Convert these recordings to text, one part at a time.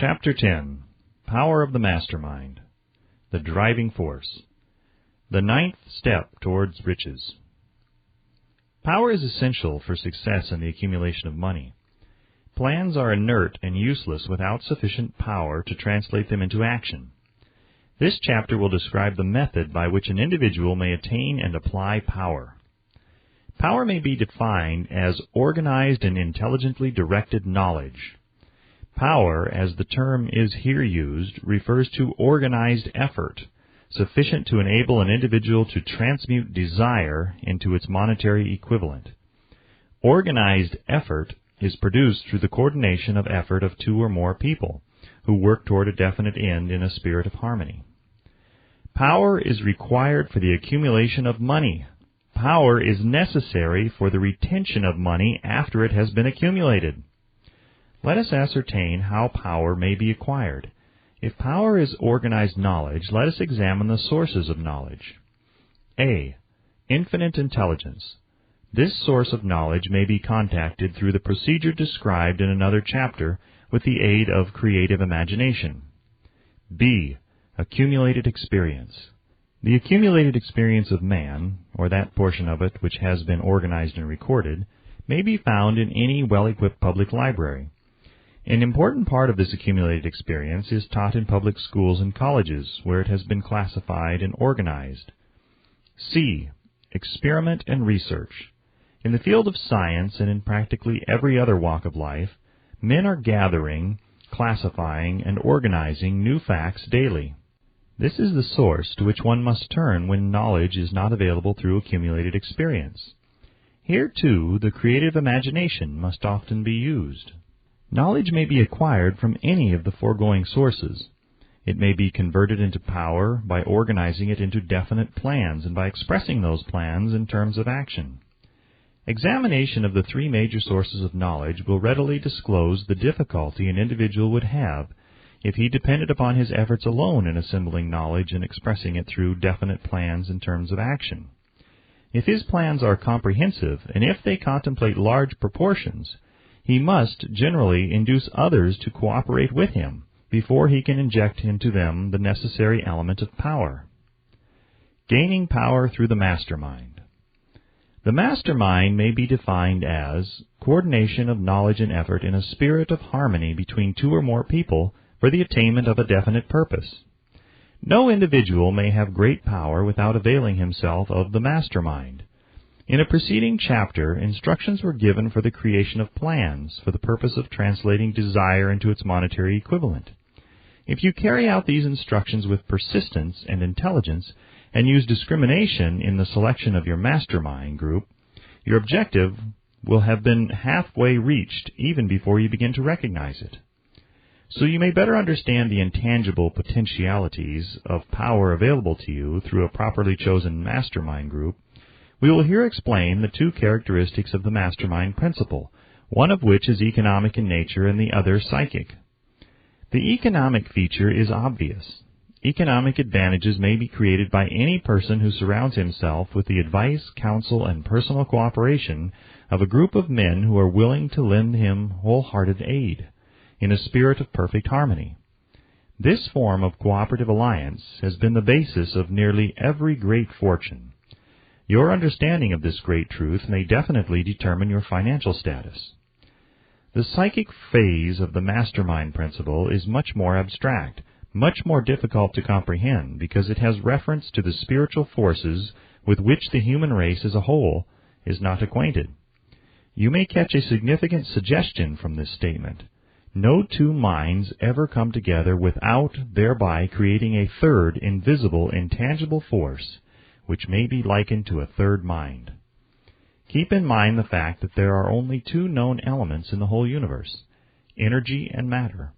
Chapter 10. Power of the Mastermind. The Driving Force. The ninth step towards riches. Power is essential for success in the accumulation of money. Plans are inert and useless without sufficient power to translate them into action. This chapter will describe the method by which an individual may attain and apply power. Power may be defined as organized and intelligently directed knowledge. Power, as the term is here used, refers to organized effort, sufficient to enable an individual to transmute desire into its monetary equivalent. Organized effort is produced through the coordination of effort of two or more people, who work toward a definite end in a spirit of harmony. Power is required for the accumulation of money. Power is necessary for the retention of money after it has been accumulated. Let us ascertain how power may be acquired. If power is organized knowledge, let us examine the sources of knowledge. A. Infinite intelligence. This source of knowledge may be contacted through the procedure described in another chapter with the aid of creative imagination. B. Accumulated experience. The accumulated experience of man, or that portion of it which has been organized and recorded, may be found in any well-equipped public library. An important part of this accumulated experience is taught in public schools and colleges, where it has been classified and organized. C. Experiment and research. In the field of science and in practically every other walk of life, men are gathering, classifying, and organizing new facts daily. This is the source to which one must turn when knowledge is not available through accumulated experience. Here, too, the creative imagination must often be used. Knowledge may be acquired from any of the foregoing sources. It may be converted into power by organizing it into definite plans and by expressing those plans in terms of action. Examination of the three major sources of knowledge will readily disclose the difficulty an individual would have if he depended upon his efforts alone in assembling knowledge and expressing it through definite plans in terms of action. If his plans are comprehensive, and if they contemplate large proportions, he must generally induce others to cooperate with him before he can inject into them the necessary element of power. Gaining power through the mastermind. The mastermind may be defined as coordination of knowledge and effort in a spirit of harmony between two or more people for the attainment of a definite purpose. No individual may have great power without availing himself of the mastermind. In a preceding chapter, instructions were given for the creation of plans for the purpose of translating desire into its monetary equivalent. If you carry out these instructions with persistence and intelligence and use discrimination in the selection of your mastermind group, your objective will have been halfway reached even before you begin to recognize it. So you may better understand the intangible potentialities of power available to you through a properly chosen mastermind group, we will here explain the two characteristics of the mastermind principle, one of which is economic in nature and the other psychic. The economic feature is obvious. Economic advantages may be created by any person who surrounds himself with the advice, counsel, and personal cooperation of a group of men who are willing to lend him wholehearted aid, in a spirit of perfect harmony. This form of cooperative alliance has been the basis of nearly every great fortune. Your understanding of this great truth may definitely determine your financial status. The psychic phase of the mastermind principle is much more abstract, much more difficult to comprehend, because it has reference to the spiritual forces with which the human race as a whole is not acquainted. You may catch a significant suggestion from this statement. No two minds ever come together without thereby creating a third, invisible, intangible force, which may be likened to a third mind. Keep in mind the fact that there are only two known elements in the whole universe, energy and matter.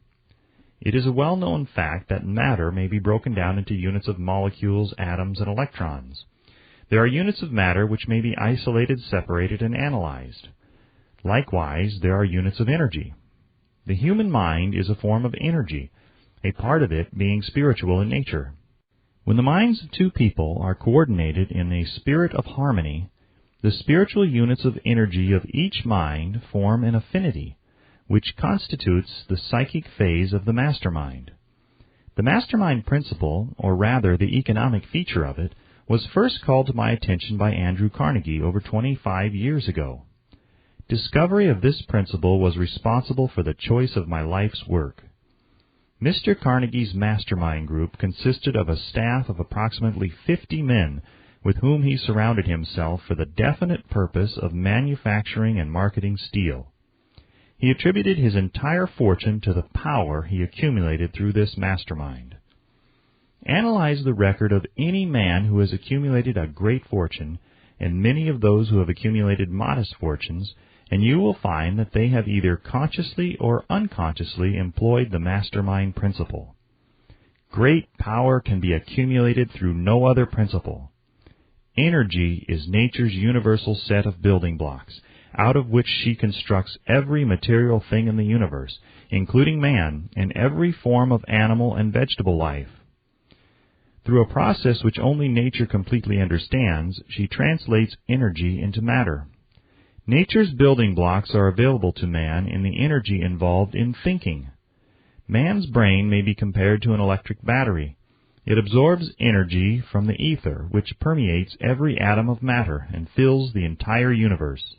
It is a well-known fact that matter may be broken down into units of molecules, atoms, and electrons. There are units of matter which may be isolated, separated, and analyzed. Likewise, there are units of energy. The human mind is a form of energy, a part of it being spiritual in nature. When the minds of two people are coordinated in a spirit of harmony, the spiritual units of energy of each mind form an affinity, which constitutes the psychic phase of the mastermind. The mastermind principle, or rather the economic feature of it, was first called to my attention by Andrew Carnegie over 25 years ago. Discovery of this principle was responsible for the choice of my life's work. Mr. Carnegie's mastermind group consisted of a staff of approximately 50 men with whom he surrounded himself for the definite purpose of manufacturing and marketing steel. He attributed his entire fortune to the power he accumulated through this mastermind. Analyze the record of any man who has accumulated a great fortune, and many of those who have accumulated modest fortunes, and you will find that they have either consciously or unconsciously employed the mastermind principle. Great power can be accumulated through no other principle. Energy is nature's universal set of building blocks, out of which she constructs every material thing in the universe, including man and every form of animal and vegetable life. Through a process which only nature completely understands, she translates energy into matter. Nature's building blocks are available to man in the energy involved in thinking. Man's brain may be compared to an electric battery. It absorbs energy from the ether, which permeates every atom of matter and fills the entire universe.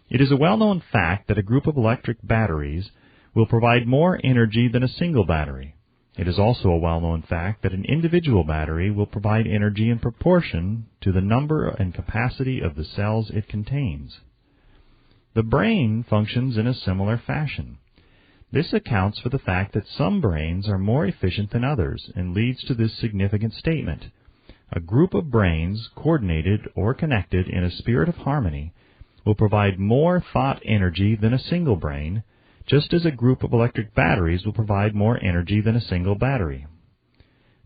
It is a well-known fact that a group of electric batteries will provide more energy than a single battery. It is also a well-known fact that an individual battery will provide energy in proportion to the number and capacity of the cells it contains. The brain functions in a similar fashion. This accounts for the fact that some brains are more efficient than others and leads to this significant statement. A group of brains, coordinated or connected in a spirit of harmony, will provide more thought energy than a single brain, just as a group of electric batteries will provide more energy than a single battery.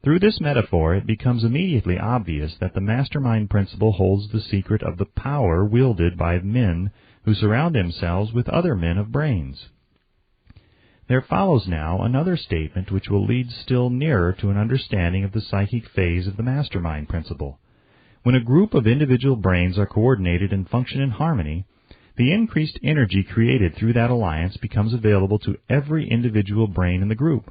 Through this metaphor, it becomes immediately obvious that the mastermind principle holds the secret of the power wielded by men who surround themselves with other men of brains. There follows now another statement which will lead still nearer to an understanding of the psychic phase of the mastermind principle. When a group of individual brains are coordinated and function in harmony, the increased energy created through that alliance becomes available to every individual brain in the group.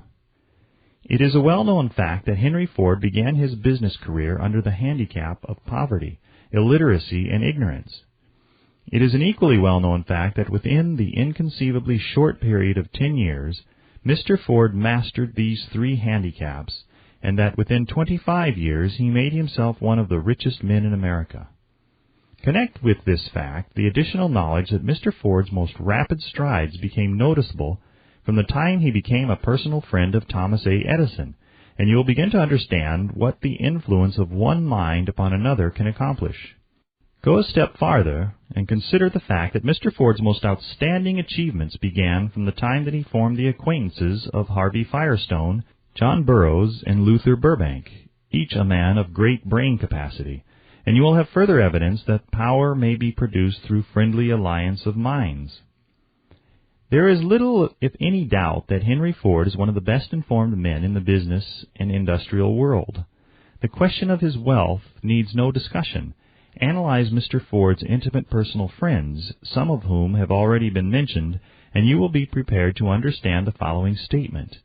It is a well-known fact that Henry Ford began his business career under the handicap of poverty, illiteracy, and ignorance. It is an equally well-known fact that within the inconceivably short period of 10 years, Mr. Ford mastered these three handicaps, and that within 25 years he made himself one of the richest men in America. Connect with this fact the additional knowledge that Mr. Ford's most rapid strides became noticeable from the time he became a personal friend of Thomas A. Edison, and you will begin to understand what the influence of one mind upon another can accomplish. Go a step farther and consider the fact that Mr. Ford's most outstanding achievements began from the time that he formed the acquaintances of Harvey Firestone, John Burroughs, and Luther Burbank, each a man of great brain capacity, and you will have further evidence that power may be produced through friendly alliance of minds. There is little, if any, doubt that Henry Ford is one of the best informed men in the business and industrial world. The question of his wealth needs no discussion. Analyze Mr. Ford's intimate personal friends, some of whom have already been mentioned, and you will be prepared to understand the following statement.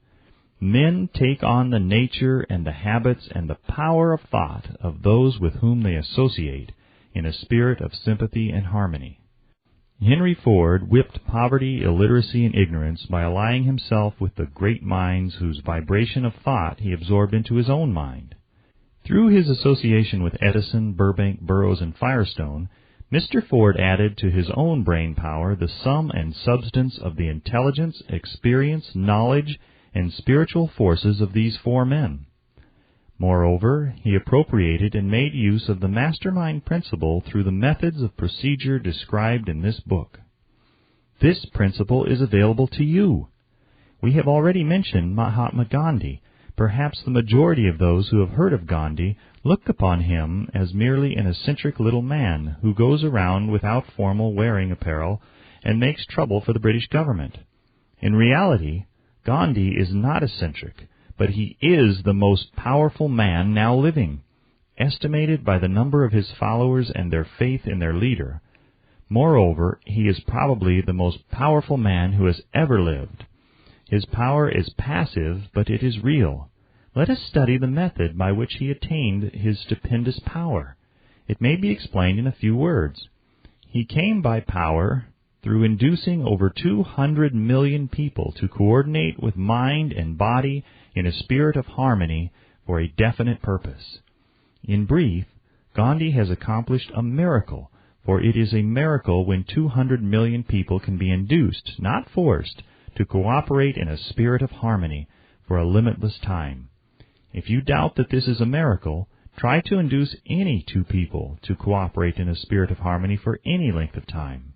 Men take on the nature and the habits and the power of thought of those with whom they associate in a spirit of sympathy and harmony. Henry Ford whipped poverty, illiteracy, and ignorance by allying himself with the great minds whose vibration of thought he absorbed into his own mind. Through his association with Edison, Burbank, Burroughs, and Firestone, Mr. Ford added to his own brain power the sum and substance of the intelligence, experience, knowledge, and spiritual forces of these four men. Moreover, he appropriated and made use of the mastermind principle through the methods of procedure described in this book. This principle is available to you. We have already mentioned Mahatma Gandhi. Perhaps the majority of those who have heard of Gandhi look upon him as merely an eccentric little man who goes around without formal wearing apparel and makes trouble for the British government. In reality, Gandhi is not eccentric, but he is the most powerful man now living, estimated by the number of his followers and their faith in their leader. Moreover, he is probably the most powerful man who has ever lived. His power is passive, but it is real. Let us study the method by which he attained his stupendous power. It may be explained in a few words. He came by power through inducing over 200 million people to coordinate with mind and body in a spirit of harmony for a definite purpose. In brief, Gandhi has accomplished a miracle, for it is a miracle when 200 million people can be induced, not forced, to cooperate in a spirit of harmony for a limitless time. If you doubt that this is a miracle, try to induce any two people to cooperate in a spirit of harmony for any length of time.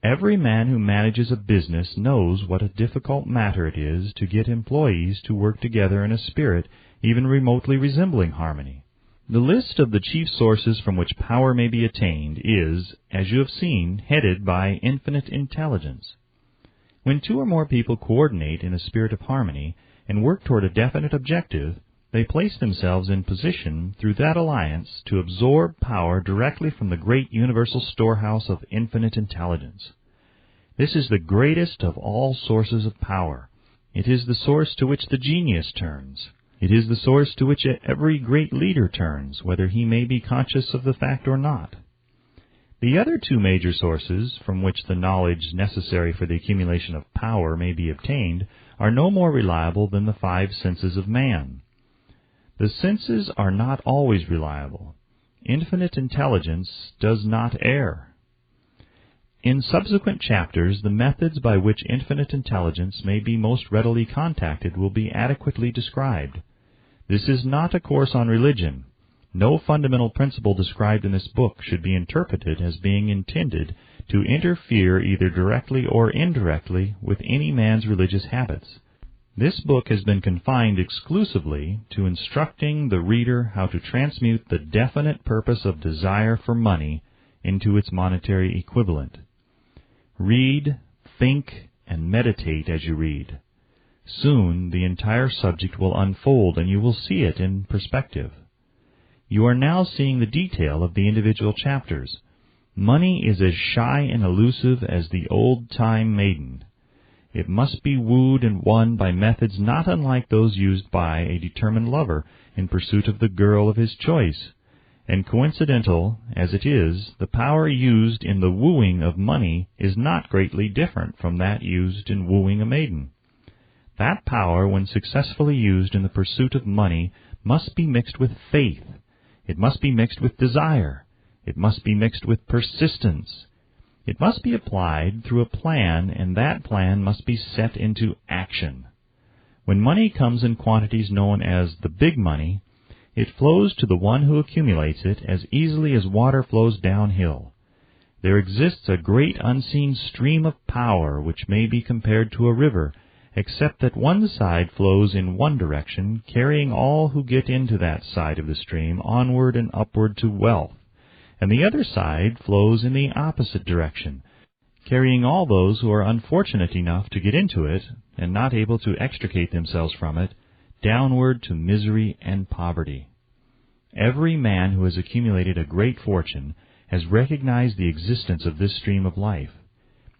Every man who manages a business knows what a difficult matter it is to get employees to work together in a spirit even remotely resembling harmony. The list of the chief sources from which power may be attained is, as you have seen, headed by infinite intelligence. When two or more people coordinate in a spirit of harmony and work toward a definite objective, they place themselves in position through that alliance to absorb power directly from the great universal storehouse of infinite intelligence. This is the greatest of all sources of power. It is the source to which the genius turns. It is the source to which every great leader turns, whether he may be conscious of the fact or not. The other two major sources from which the knowledge necessary for the accumulation of power may be obtained are no more reliable than the five senses of man. The senses are not always reliable. Infinite intelligence does not err. In subsequent chapters, the methods by which infinite intelligence may be most readily contacted will be adequately described. This is not a course on religion. No fundamental principle described in this book should be interpreted as being intended to interfere either directly or indirectly with any man's religious habits. This book has been confined exclusively to instructing the reader how to transmute the definite purpose of desire for money into its monetary equivalent. Read, think, and meditate as you read. Soon the entire subject will unfold and you will see it in perspective. You are now seeing the detail of the individual chapters. Money is as shy and elusive as the old-time maiden. It must be wooed and won by methods not unlike those used by a determined lover in pursuit of the girl of his choice. And coincidental as it is, the power used in the wooing of money is not greatly different from that used in wooing a maiden. That power, when successfully used in the pursuit of money, must be mixed with faith. It must be mixed with desire. It must be mixed with persistence. It must be applied through a plan, and that plan must be set into action. When money comes in quantities known as the big money, it flows to the one who accumulates it as easily as water flows downhill. There exists a great unseen stream of power which may be compared to a river, except that one side flows in one direction, carrying all who get into that side of the stream onward and upward to wealth, and the other side flows in the opposite direction, carrying all those who are unfortunate enough to get into it, and not able to extricate themselves from it, downward to misery and poverty. Every man who has accumulated a great fortune has recognized the existence of this stream of life.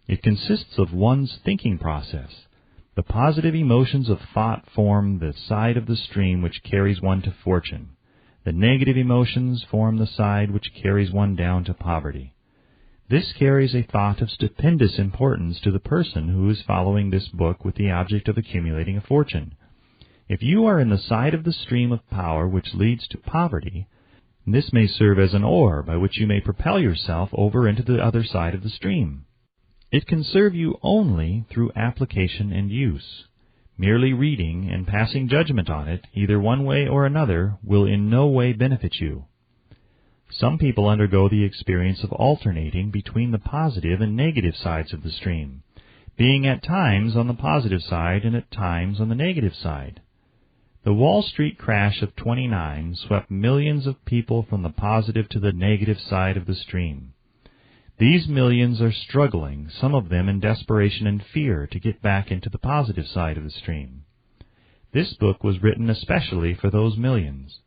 It consists of one's thinking process. The positive emotions of thought form the side of the stream which carries one to fortune. The negative emotions form the side which carries one down to poverty. This carries a thought of stupendous importance to the person who is following this book with the object of accumulating a fortune. If you are in the side of the stream of power which leads to poverty, this may serve as an oar by which you may propel yourself over into the other side of the stream. It can serve you only through application and use. Merely reading and passing judgment on it, either one way or another, will in no way benefit you. Some people undergo the experience of alternating between the positive and negative sides of the stream, being at times on the positive side and at times on the negative side. The Wall Street crash of '29 swept millions of people from the positive to the negative side of the stream. These millions are struggling, some of them in desperation and fear, to get back into the positive side of the stream. This book was written especially for those millions.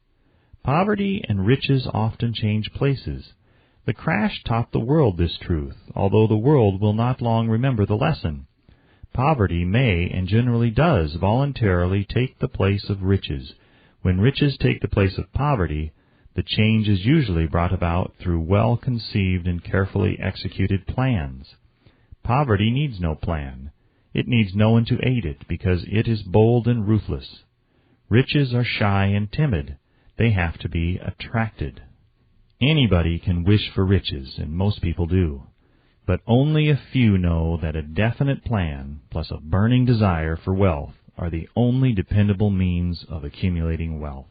Poverty and riches often change places. The crash taught the world this truth, although the world will not long remember the lesson. Poverty may, and generally does, voluntarily take the place of riches. When riches take the place of poverty, the change is usually brought about through well-conceived and carefully executed plans. Poverty needs no plan. It needs no one to aid it, because it is bold and ruthless. Riches are shy and timid. They have to be attracted. Anybody can wish for riches, and most people do. But only a few know that a definite plan, plus a burning desire for wealth, are the only dependable means of accumulating wealth.